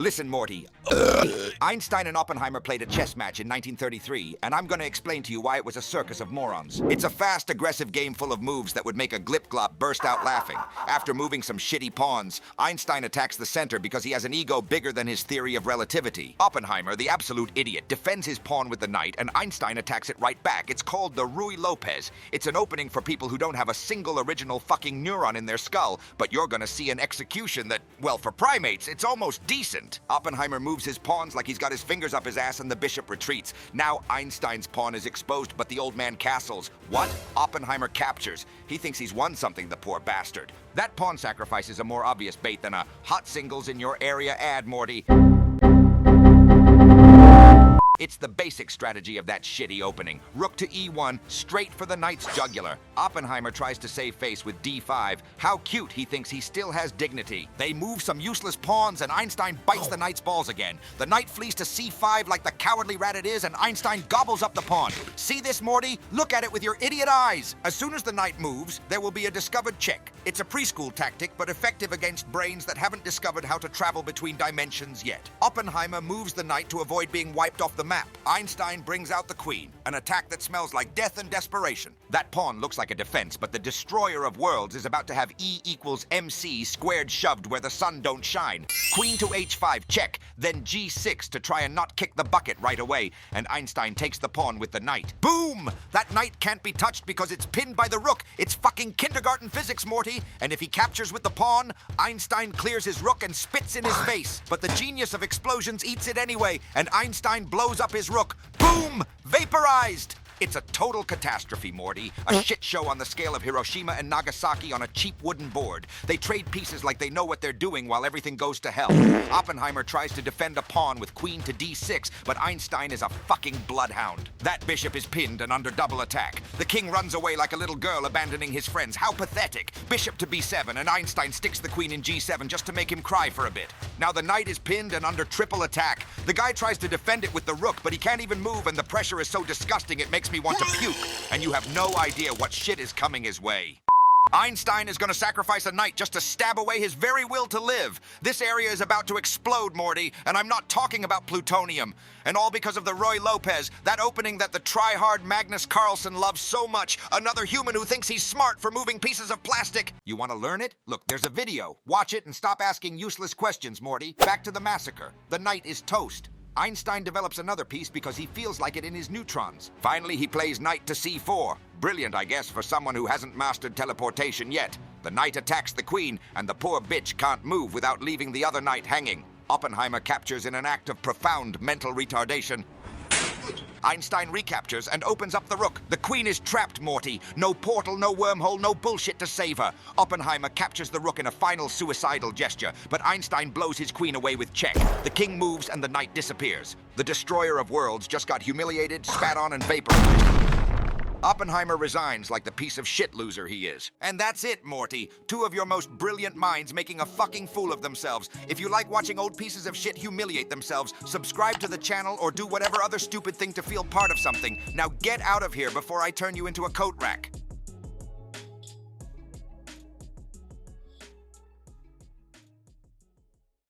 Listen, Morty. Einstein and Oppenheimer played a chess match in 1933, and I'm gonna explain to you why it was a circus of morons. It's a fast, aggressive game full of moves that would make a glip-glop burst out laughing. After moving some shitty pawns, Einstein attacks the center because he has an ego bigger than his theory of relativity. Oppenheimer, the absolute idiot, defends his pawn with the knight, and Einstein attacks it right back. It's called the Ruy Lopez. It's an opening for people who don't have a single original fucking neuron in their skull, but you're gonna see an execution that, well, for primates, it's almost decent. Oppenheimer moves his pawns like he's got his fingers up his ass and the bishop retreats. Now Einstein's pawn is exposed, but the old man castles. What? Oppenheimer captures. He thinks he's won something, the poor bastard. That pawn sacrifice is a more obvious bait than a hot singles in your area ad, Morty. It's the basic strategy of that shitty opening. Rook to e1, straight for the knight's jugular. Oppenheimer tries to save face with d5. How cute, he thinks he still has dignity. They move some useless pawns and Einstein bites the knight's balls again. The knight flees to c5 like the cowardly rat it is, and Einstein gobbles up the pawn. See this, Morty? Look at it with your idiot eyes. As soon as the knight moves, there will be a discovered check. It's a preschool tactic, but effective against brains that haven't discovered how to travel between dimensions yet. Oppenheimer moves the knight to avoid being wiped off the map. Einstein brings out the queen, an attack that smells like death and desperation. That pawn looks like a defense, but the destroyer of worlds is about to have E equals MC squared shoved where the sun don't shine. Queen to h5, check, then g6 to try and not kick the bucket right away, and Einstein takes the pawn with the knight. Boom! That knight can't be touched because it's pinned by the rook. It's fucking kindergarten physics, Morty. And if he captures with the pawn, Einstein clears his rook and spits in his face. But the genius of explosions eats it anyway, and Einstein blows up his rook. Boom! Vaporized! It's a total catastrophe, Morty. A shit show on the scale of Hiroshima and Nagasaki on a cheap wooden board. They trade pieces like they know what they're doing while everything goes to hell. Oppenheimer tries to defend a pawn with queen to d6, but Einstein is a fucking bloodhound. That bishop is pinned and under double attack. The king runs away like a little girl abandoning his friends. How pathetic. Bishop to b7, and Einstein sticks the queen in g7 just to make him cry for a bit. Now the knight is pinned and under triple attack. The guy tries to defend it with the rook, but he can't even move, and the pressure is so disgusting it makes me want to puke, and you have no idea what shit is coming his way. Einstein is gonna sacrifice a knight just to stab away his very will to live. This area is about to explode, Morty, and I'm not talking about plutonium. And all because of the Ruy Lopez, that opening that the try-hard Magnus Carlsen loves so much, another human who thinks he's smart for moving pieces of plastic. You wanna learn it? Look, there's a video. Watch it and stop asking useless questions, Morty. Back to the massacre. The knight is toast. Einstein develops another piece because he feels like it in his neutrons. Finally, he plays knight to c4. Brilliant, I guess, for someone who hasn't mastered teleportation yet. The knight attacks the queen, and the poor bitch can't move without leaving the other knight hanging. Oppenheimer captures in an act of profound mental retardation. Einstein recaptures and opens up the rook. The queen is trapped, Morty. No portal, no wormhole, no bullshit to save her. Oppenheimer captures the rook in a final suicidal gesture, but Einstein blows his queen away with check. The king moves and the knight disappears. The destroyer of worlds just got humiliated, spat on, and vaporized. Oppenheimer resigns like the piece of shit loser he is. And that's it, Morty. Two of your most brilliant minds making a fucking fool of themselves. If you like watching old pieces of shit humiliate themselves, subscribe to the channel or do whatever other stupid thing to feel part of something. Now get out of here before I turn you into a coat rack.